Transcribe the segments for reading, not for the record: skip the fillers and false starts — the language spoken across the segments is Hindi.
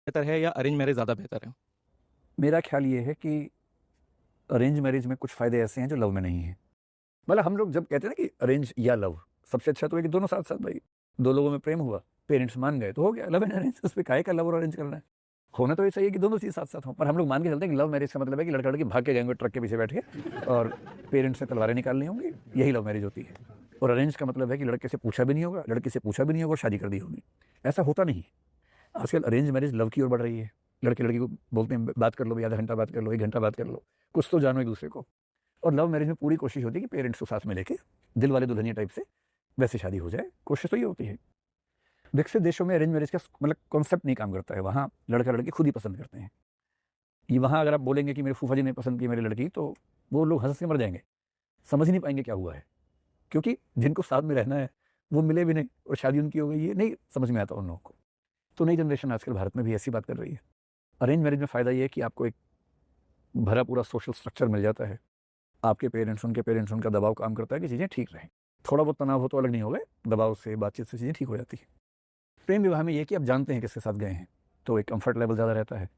बेहतर है या अरेंज मैरिज ज़्यादा बेहतर है? मेरा ख्याल ये है कि अरेंज मैरिज में कुछ फ़ायदे ऐसे हैं जो लव में नहीं हैं। मतलब हम लोग जब कहते हैं ना कि अरेंज या लव, सबसे अच्छा तो है कि दोनों साथ-साथ भाई, 2 लोगों में प्रेम हुआ, पेरेंट्स मान गए तो हो गया लव एंड अरेंज। उसमें काहे का लव और अरेंज करना है? होना तो ये चाहिए कि दोनों चीज़ साथ-साथ हों, पर हम लोग मान के चलते हैं कि लव मैरिज का मतलब है कि लड़का-लड़की भाग के जाएँगे ट्रक के पीछे बैठ के और पेरेंट्स ने तलवारें निकालनी होंगी, यही लव मैरिज होती है। और अरेंज का मतलब है कि लड़के से पूछा भी नहीं होगा, लड़की से पूछा भी नहीं होगा और शादी कर दी होगी। ऐसा होता नहीं है। आजकल अरेंज मैरिज लव की ओर बढ़ रही है। लड़के-लड़की को बोलते हैं बात कर लो भई, आधा घंटा बात कर लो, 1 घंटा बात कर लो, कुछ तो जानो एक-दूसरे को। और लव मैरिज में पूरी कोशिश होती है कि पेरेंट्स को साथ में लेके दिल वाले दुल्हनिया टाइप से वैसे शादी हो जाए, कोशिश तो ये होती है। विकसित देशों में अरेंज मैरिज का मतलब कॉन्सेप्ट नहीं काम करता है, वहाँ लड़का-लड़की खुद ही पसंद करते हैं। ये वहाँ अगर आप बोलेंगे कि मेरे फूफा जी ने पसंद की मेरी लड़की, तो वो लोग हँस के मर जाएँगे, समझ ही नहीं पाएँगे क्या हुआ है। क्योंकि जिनको साथ में रहना है, वो मिले भी नहीं और शादी उनकी हो गई, ये नहीं समझ में आता उन लोगों को। तो नई जनरेशन आजकल भारत में भी ऐसी बात कर रही है। अरेंज मैरिज में फ़ायदा ये है कि आपको एक भरा पूरा सोशल स्ट्रक्चर मिल जाता है। आपके पेरेंट्स, उनका दबाव काम करता है कि चीज़ें ठीक रहें। थोड़ा बहुत तनाव हो तो अलग नहीं हो गए, दबाव से, बातचीत से चीज़ें ठीक हो जाती हैं। प्रेम विवाह में ये है कि आप जानते हैं किसके साथ गए हैं, तो एक कम्फ़र्ट लेवल ज़्यादा रहता है।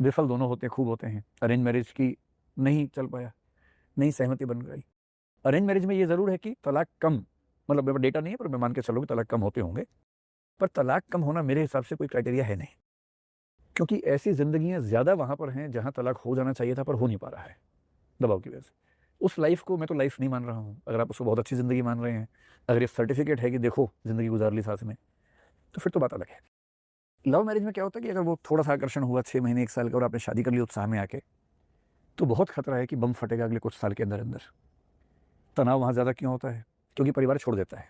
विफल दोनों होते हैं, खूब होते हैं। अरेंज मैरिज की नहीं चल पाया, नहीं सहमति बन गई। अरेंज मैरिज में ये ज़रूर है कि तलाक कम, मतलब मेरे पास डेटा नहीं है पर मैं मान के चलूँ कि तलाक कम होते होंगे। पर तलाक कम होना मेरे हिसाब से कोई क्राइटेरिया है नहीं। क्योंकि ऐसी ज़िंदगियाँ ज़्यादा वहाँ पर हैं जहाँ तलाक हो जाना चाहिए था पर हो नहीं पा रहा है, दबाव की वजह से। उस लाइफ़ को मैं तो लाइफ़ नहीं मान रहा हूँ। अगर आप उसको बहुत अच्छी ज़िंदगी मान रहे हैं, अगर ये सर्टिफ़िकेट है कि देखो ज़िंदगी गुज़ार ली साथ में, तो फिर तो बात अलग है। लव मैरिज में क्या होता है कि अगर वो थोड़ा-सा आकर्षण हुआ 6 महीने, 1 साल का और आपने शादी कर ली उत्साह में आके, तो बहुत खतरा है कि बम फटेगा अगले कुछ साल के अंदर-अंदर। तनाव वहाँ ज़्यादा क्यों होता है? क्योंकि परिवार छोड़ देता है।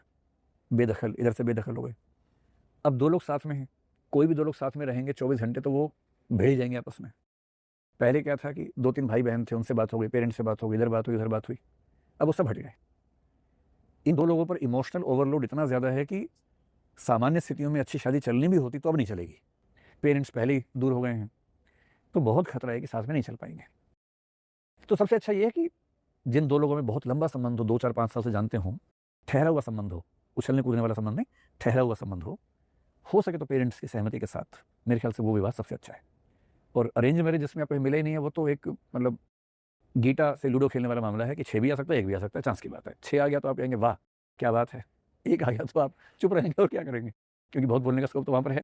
बेदखल, इधर से बेदखल हो गए। अब 2 लोग साथ में हैं, कोई भी 2 लोग साथ में रहेंगे 24 घंटे तो वो भिड़ ही जाएँगे आपस में। पहले क्या था कि 2-3 भाई-बहन थे, उनसे बात हो गई, पेरेंट्स से बात हो गई, इधर बात हुई, उधर बात हुई। अब वो सब हट गए। इन 2 लोगों पर इमोशनल ओवरलोड इतना ज़्यादा है कि सामान्य स्थितियों में अच्छी शादी चलनी भी होती तो अब नहीं चलेगी। पेरेंट्स पहले ही दूर हो गए हैं, तो बहुत खतरा है कि साथ में नहीं चल पाएँगे। तो सबसे अच्छा ये है कि जिन 2 लोगों में बहुत लंबा संबंध हो, 2, 4, 5 साल से जानते हों, ठहरा हुआ संबंध हो, उछलने-कूदने वाला संबंध नहीं, ठहरा हुआ संबंध हो सके तो पेरेंट्स की सहमति के साथ, मेरे ख्याल से वो विवाह सबसे अच्छा है। और अरेंज मैरिज जिसमें आप कहीं मिले ही नहीं है, वो तो एक मतलब गीटा से लूडो खेलने वाला मामला है कि 6 भी आ सकता है, 1 भी आ सकता है, चांस की बात है। 6 आ गया तो आप कहेंगे वाह! क्या बात है। 1 आ गया तो आप चुप रहेंगे और क्या करेंगे? क्योंकि बहुत बोलने का स्कोप तो वहाँ पर है